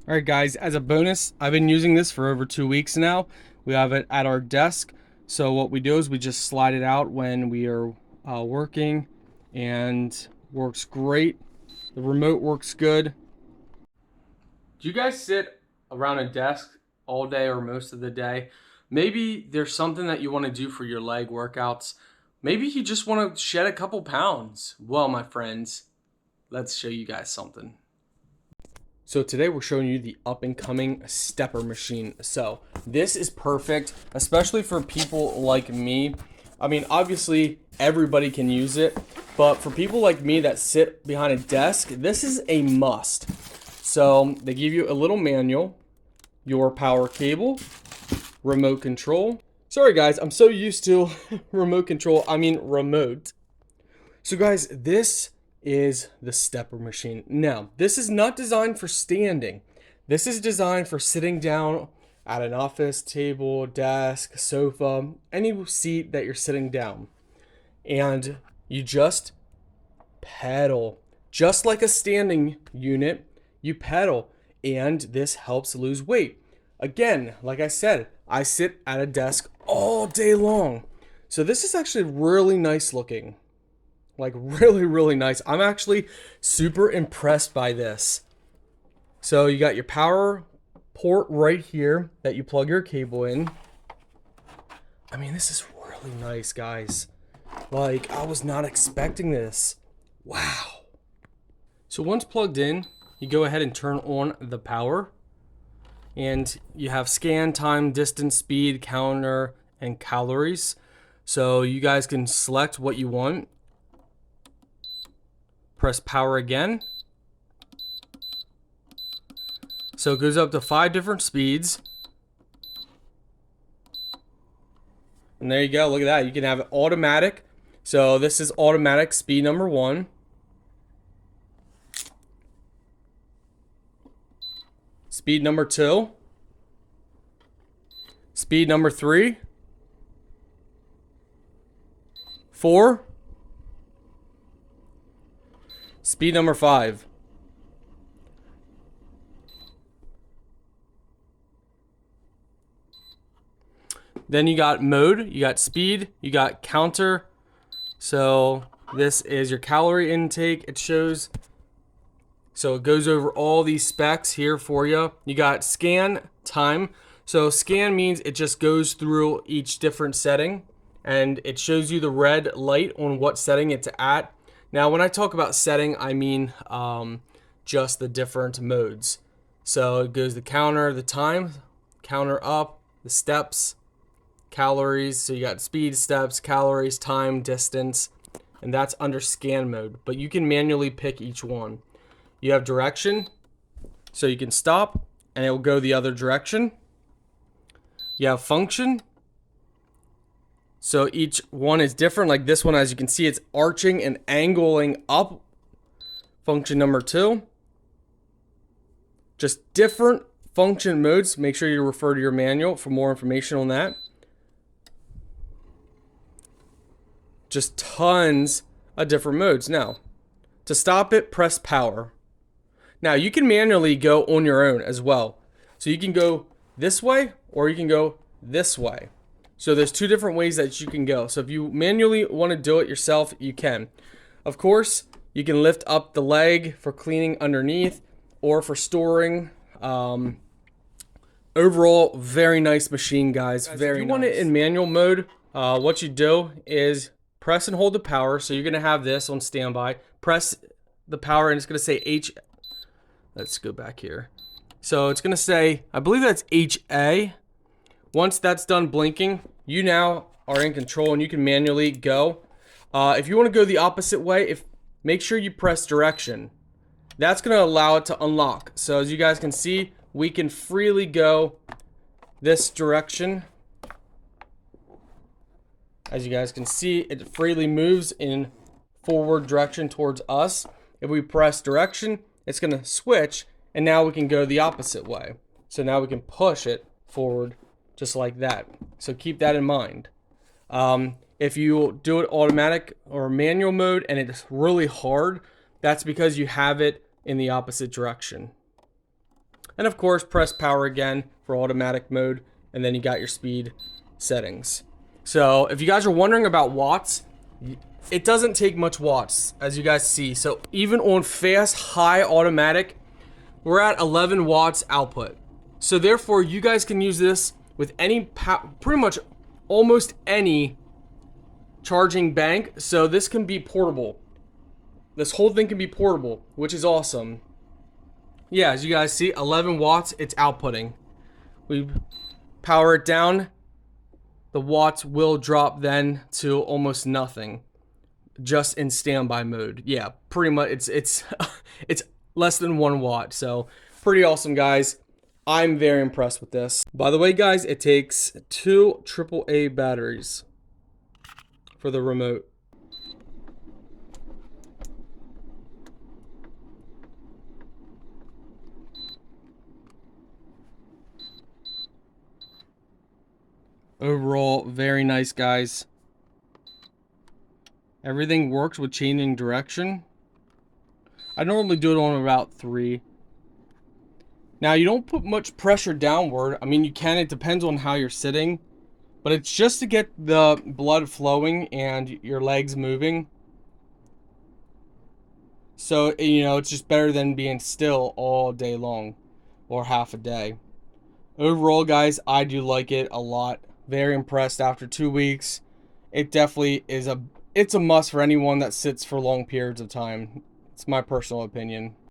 All right, guys, as a bonus, I've been using this for over 2 weeks now. We have it at our desk. So what we do is we just slide it out when we are working, and works great. The remote works good. Do you guys sit around a desk all day or most of the day? Maybe there's something that you want to do for your leg workouts. Maybe you just want to shed a couple pounds. Well, my friends, let's show you guys something. So today we're showing you the up and coming stepper machine. So this is perfect, especially for people like me. I mean, obviously everybody can use it, but for people like me that sit behind a desk, this is a must. So they give you a little manual, your power cable, remote control. Sorry guys, I'm so used to remote. So guys, this is the stepper machine. Now, this is not designed for standing. This is designed for sitting down at an office, table, desk, sofa, any seat that you're sitting down. And you just pedal. Just like a standing unit, you pedal, and this helps lose weight. Again, like I said, I sit at a desk all day long. So this is actually really nice looking. Like really nice. I'm actually super impressed by this. So you got your power port right here that you plug your cable in. I mean, this is really nice, guys. Like, I was not expecting this. Wow. So once plugged in, you go ahead and turn on the power. And you have scan, time, distance, speed, counter, and calories. So you guys can select what you want. Press power again. So it goes up to 5 different speeds. And there you go, look at that. You can have it automatic. So this is automatic speed number 1. Speed number 2. Speed number 3. 4. Speed number 5. Then you got mode, you got speed, you got counter. So this is your calorie intake. It shows, so it goes over all these specs here for you. You got scan, time. So scan means it just goes through each different setting, and it shows you the red light on what setting it's at. Now, when I talk about setting, I mean just the different modes. So it goes the counter, the time, counter up, the steps, calories. So you got speed, steps, calories, time, distance, and that's under scan mode. But you can manually pick each one. You have direction, so you can stop and it will go the other direction. You have function. So each one is different. Like this one, as you can see, it's arching and angling up. Function number 2. Just different function modes. Make sure you refer to your manual for more information on that. Just tons of different modes. Now, to stop it, press power. Now, you can manually go on your own as well. So you can go this way or you can go this way. So there's 2 different ways that you can go. So if you manually want to do it yourself, you can. Of course, you can lift up the leg for cleaning underneath or for storing. Overall, very nice machine, guys. Very nice. If you want it in manual mode, what you do is press and hold the power. So you're going to have this on standby. Press the power and it's going to say H. Let's go back here. So it's going to say, I believe that's HA. Once that's done blinking, you now are in control and you can manually go. If you want to go the opposite way, make sure you press direction. That's going to allow it to unlock. So as you guys can see, we can freely go this direction. As you guys can see, it freely moves in forward direction towards us. If we press direction, it's going to switch, and now we can go the opposite way. So now we can push it forward just like that. So keep that in mind. If you do it automatic or manual mode and it's really hard, that's because you have it in the opposite direction. And of course, press power again for automatic mode, and then you got your speed settings. So if you guys are wondering about watts, it doesn't take much watts, as you guys see. So even on fast, high automatic, we're at 11 watts output. So therefore, you guys can use this with any, pretty much almost any charging bank. So this can be portable. This whole thing can be portable, which is awesome. Yeah, as you guys see, 11 watts, it's outputting. We power it down, the watts will drop then to almost nothing, just in standby mode. Yeah, pretty much, it's it's less than 1 watt, so pretty awesome, guys. I'm very impressed with this. By the way, guys, it takes 2 AAA batteries for the remote. Overall, very nice, guys. Everything works with changing direction. I normally do it on about 3. Now, you don't put much pressure downward. I mean, you can, it depends on how you're sitting. But it's just to get the blood flowing and your legs moving. So, you know, it's just better than being still all day long or half a day. Overall, guys, I do like it a lot. Very impressed after 2 weeks. It definitely is it's a must for anyone that sits for long periods of time. It's my personal opinion.